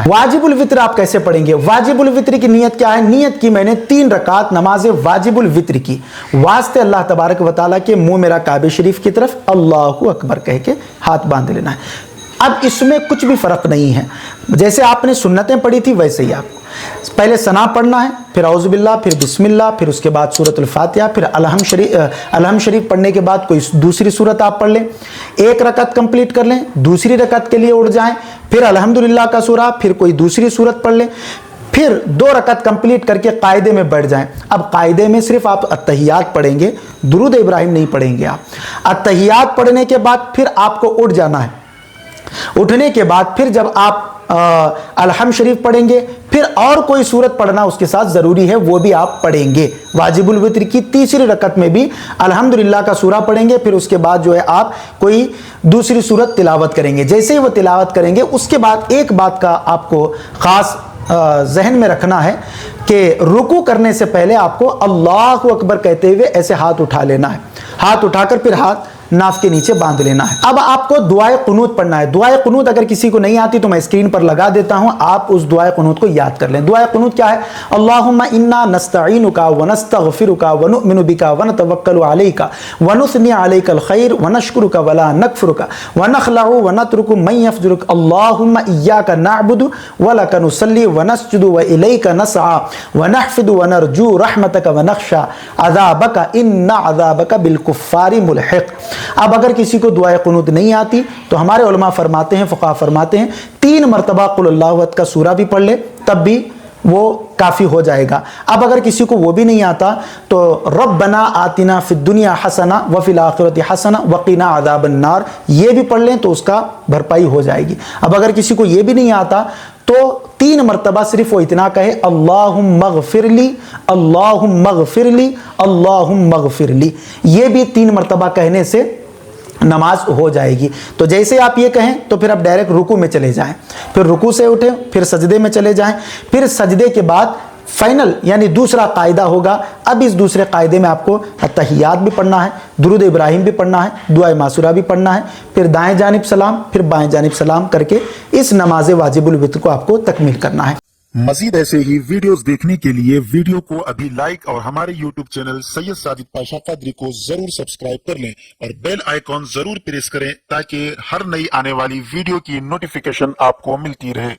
वाजिबुल वित्र आप कैसे पढ़ेंगे? वाजिबुल वित्र की नियत क्या है? नियत की मैंने 3 रकात नमाज वाजिबुल वित्र की, वास्ते अल्लाह तबारक व तआला के मुंह मेरा काबे शरीफ की तरफ अल्लाहु अकबर कह के हाथ बांध लेना है। अब इसमें कुछ भी फर्क नहीं है, जैसे आपने सुन्नतें पढ़ी थी वैसे ही आपको पहले सना पढ़ना है, फिर औज़ु बिल्लाह, फिर बिस्मिल्लाह, फिर उसके बाद सूरतुल फातिहा, फिर अलहम शरीफ पढ़ने के बाद कोई दूसरी सूरत आप पढ़ लें, 1 रकत कंप्लीट कर लें, दूसरी रकत के लिए उठ जाएं, फिर अल्हम्दुलिल्लाह का सूरा, फिर कोई दूसरी सूरत पढ़ लें, फिर 2 रकत कंप्लीट करके कायदे में बैठ जाएं। अब कायदे में सिर्फ आप अत्तहियात पढ़ेंगे, दुरूद इब्राहिम नहीं पढ़ेंगे आप। अत्तहियात पढ़ने के बाद फिर आपको उठ जाना है। उठने के बाद फिर जब आप अलहम शरीफ पढ़ेंगे, फिर और कोई सूरत पढ़ना उसके साथ ज़रूरी है, वो भी आप पढ़ेंगे। वाजिबुल वित्र की तीसरी रकत में भी अल्हम्दुलिल्लाह का सूरा पढ़ेंगे, फिर उसके बाद जो है आप कोई दूसरी सूरत तिलावत करेंगे। जैसे ही वो तिलावत करेंगे उसके बाद एक बात का आपको ख़ास जहन में रखना है कि रुकू करने से पहले आपको अल्लाहु अकबर कहते हुए ऐसे हाथ उठा लेना है। हाथ उठाकर फिर हाथ नाफ के नीचे बांध लेना है। अब आपको दुआए कुनूत पढ़ना है। दुआए कुनूत अगर किसी को नहीं आती तो मैं स्क्रीन पर लगा देता हूं, आप उस दुआए कुनूत को याद कर लें। दुआए कुनूत क्या है? अल्लाहुम्मा इन्ना नस्तईनुका व नस्तगफिरुका व नुमिनु बिका व नतवक्कलु अलैका व नुसनी अलैकल खैर व नशकुरुका व ला नकफुरुका व नखलउ व नतरुकु मन यफजुरुक। अल्लाहुम्मा इय्याका नअबुदु व लका नुसल्ली व नसजुदु व इलैका नसआ व नहफिदु व नरजू रहमतका व नख्शा अज़ाबका इन्ना अज़ाबका बिल कुफ्फारि मुल्हिक। अब अगर किसी को दुआए कुनूत नहीं आती तो हमारे उलमा फरमाते हैं, फ़ुक़हा फरमाते हैं 3 मरतबा कुल अल्लाहु अहद का सूरा भी पढ़ ले तब भी वो काफ़ी हो जाएगा। अब अगर किसी को वो भी नहीं आता तो रब्बना आतिना फिद दुनिया हसना व फिल आखिरति हसना वक़िना अज़ाबन नार, ये भी पढ़ लें तो उसका भरपाई हो जाएगी। अब अगर किसी को ये भी नहीं आता तो 3 मरतबा सिर्फ वो इतना कहे अल्लाहुम्मा ग़फ़िरली अल्लाहुम्मा ग़फ़िरली अल्लाहुम्मा ग़फ़िरली, ये भी 3 मरतबा कहने से नमाज हो जाएगी। तो जैसे आप ये कहें तो फिर आप डायरेक्ट रुकू में चले जाएं, फिर रुकू से उठें, फिर सजदे में चले जाएं, फिर सजदे के बाद फाइनल यानी दूसरा कायदा होगा। अब इस दूसरे कायदे में आपको अत्तहियात भी पढ़ना है, दुरूद इब्राहिम भी पढ़ना है, दुआए मासूरा भी पढ़ना है, फिर दाएं जानिब सलाम, फिर बाएं जानिब सलाम करके इस नमाज वाजिबुल वित्र को आपको तकमील करना है। मजीद ऐसे ही वीडियोस देखने के लिए वीडियो को अभी लाइक और हमारे यूट्यूब चैनल सैयद साजिद पाशा कादरी को जरूर सब्सक्राइब कर लें और बेल आइकॉन जरूर प्रेस करें ताकि हर नई आने वाली वीडियो की नोटिफिकेशन आपको मिलती रहे।